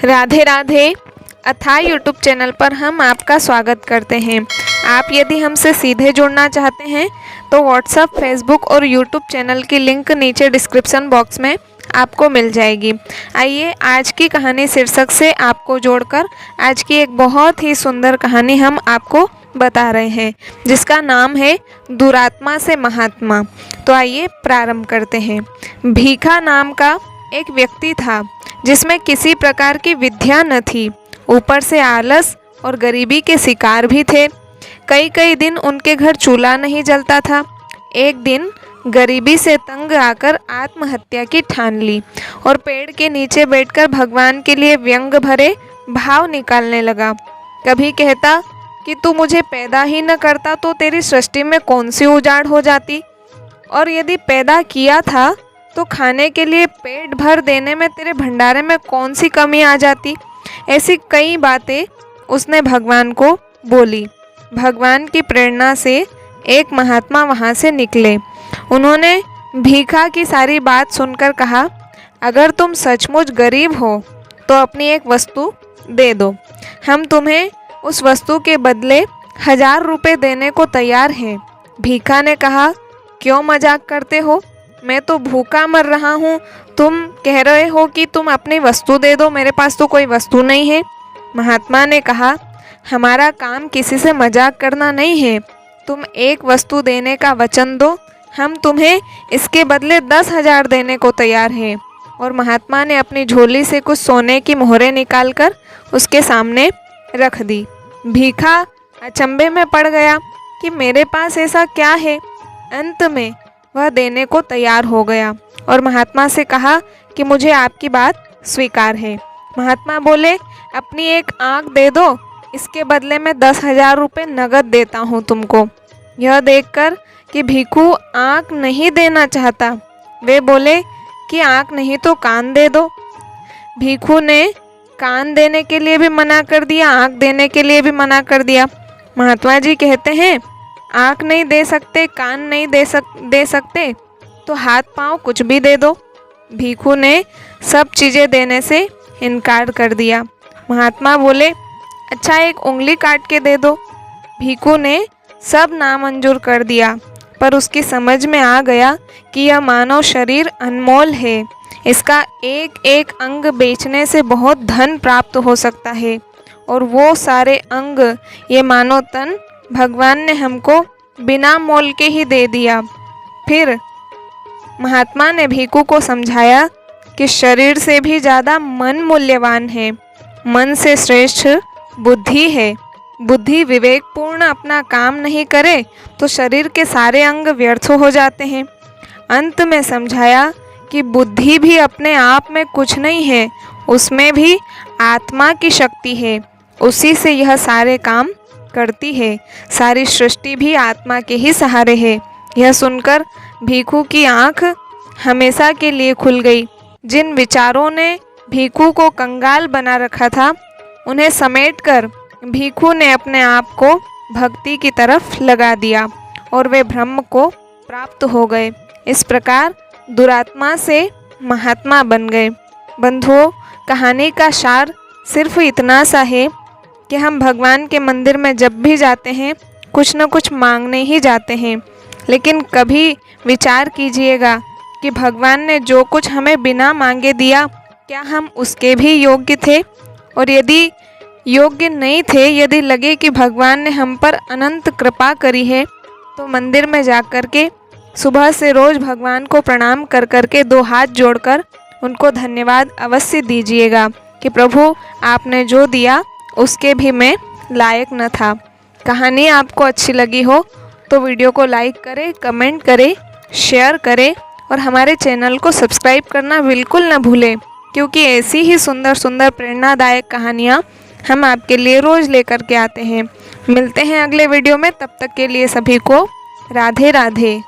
राधे राधे अथाह YouTube channel पर हम आपका स्वागत करते हैं। आप यदि हमसे सीधे जुड़ना चाहते हैं तो व्हाट्सएप, फेसबुक और यूट्यूब चैनल की लिंक नीचे डिस्क्रिप्शन बॉक्स में आपको मिल जाएगी। आइए आज की कहानी शीर्षक से आपको जोड़कर आज की एक बहुत ही सुंदर कहानी हम आपको बता रहे हैं, जिसका नाम है दुरात्मा से महात्मा। तो आइए प्रारंभ करते हैं। भीखा नाम का एक व्यक्ति था जिसमें किसी प्रकार की विद्या न थी, ऊपर से आलस और गरीबी के शिकार भी थे। कई कई दिन उनके घर चूल्हा नहीं जलता था। एक दिन गरीबी से तंग आकर आत्महत्या की ठान ली और पेड़ के नीचे बैठकर भगवान के लिए व्यंग भरे भाव निकालने लगा। कभी कहता कि तू मुझे पैदा ही न करता तो तेरी सृष्टि में कौन सी उजाड़ हो जाती, और यदि पैदा किया था तो खाने के लिए पेट भर देने में तेरे भंडारे में कौन सी कमी आ जाती। ऐसी कई बातें उसने भगवान को बोली। भगवान की प्रेरणा से एक महात्मा वहाँ से निकले। उन्होंने भीखा की सारी बात सुनकर कहा, अगर तुम सचमुच गरीब हो तो अपनी एक वस्तु दे दो, हम तुम्हें उस वस्तु के बदले 1000 रुपये देने को तैयार हैं। भीखा ने कहा, क्यों मजाक करते हो, मैं तो भूखा मर रहा हूँ, तुम कह रहे हो कि तुम अपनी वस्तु दे दो, मेरे पास तो कोई वस्तु नहीं है। महात्मा ने कहा, हमारा काम किसी से मजाक करना नहीं है, तुम एक वस्तु देने का वचन दो, हम तुम्हें इसके बदले 10,000 देने को तैयार हैं। और महात्मा ने अपनी झोली से कुछ सोने की मोहरें निकालकर उसके सामने रख दी। भीखा अचंभे में पड़ गया कि मेरे पास ऐसा क्या है। अंत में वह देने को तैयार हो गया और महात्मा से कहा कि मुझे आपकी बात स्वीकार है। महात्मा बोले, अपनी एक आँख दे दो, इसके बदले में 10,000 रुपये नगद देता हूँ तुमको। यह देखकर कि भिखू आँख नहीं देना चाहता, वे बोले कि आँख नहीं तो कान दे दो। भिखू ने कान देने के लिए भी मना कर दिया, आँख देने के लिए भी मना कर दिया। महात्मा जी कहते हैं, आँख नहीं दे सकते, कान नहीं दे सकते तो हाथ पाँव कुछ भी दे दो। भिखू ने सब चीज़ें देने से इनकार कर दिया। महात्मा बोले, अच्छा एक उंगली काट के दे दो। भिखू ने सब नामंजूर कर दिया, पर उसकी समझ में आ गया कि यह मानव शरीर अनमोल है, इसका एक एक अंग बेचने से बहुत धन प्राप्त हो सकता है, और वो सारे अंग, ये मानव तन भगवान ने हमको बिना मोल के ही दे दिया। फिर महात्मा ने भिखू को समझाया कि शरीर से भी ज़्यादा मन मूल्यवान है, मन से श्रेष्ठ बुद्धि है। बुद्धि विवेकपूर्ण अपना काम नहीं करे तो शरीर के सारे अंग व्यर्थ हो जाते हैं। अंत में समझाया कि बुद्धि भी अपने आप में कुछ नहीं है, उसमें भी आत्मा की शक्ति है, उसी से यह सारे काम करती है। सारी सृष्टि भी आत्मा के ही सहारे है। यह सुनकर भिखू की आँख हमेशा के लिए खुल गई। जिन विचारों ने भिखू को कंगाल बना रखा था, उन्हें समेटकर भिखू ने अपने आप को भक्ति की तरफ लगा दिया और वे ब्रह्म को प्राप्त हो गए। इस प्रकार दुरात्मा से महात्मा बन गए। बंधुओं, कहानी का सार सिर्फ इतना सा है कि हम भगवान के मंदिर में जब भी जाते हैं कुछ न कुछ मांगने ही जाते हैं, लेकिन कभी विचार कीजिएगा कि भगवान ने जो कुछ हमें बिना मांगे दिया, क्या हम उसके भी योग्य थे? और यदि योग्य नहीं थे, यदि लगे कि भगवान ने हम पर अनंत कृपा करी है, तो मंदिर में जा कर के सुबह से रोज़ भगवान को प्रणाम कर कर के 2 हाथ जोड़कर उनको धन्यवाद अवश्य दीजिएगा कि प्रभु आपने जो दिया उसके भी मैं लायक न था। कहानी आपको अच्छी लगी हो तो वीडियो को लाइक करें, कमेंट करें, शेयर करें और हमारे चैनल को सब्सक्राइब करना बिल्कुल न भूलें, क्योंकि ऐसी ही सुंदर सुंदर प्रेरणादायक कहानियाँ हम आपके लिए रोज़ लेकर के आते हैं। मिलते हैं अगले वीडियो में, तब तक के लिए सभी को राधे राधे।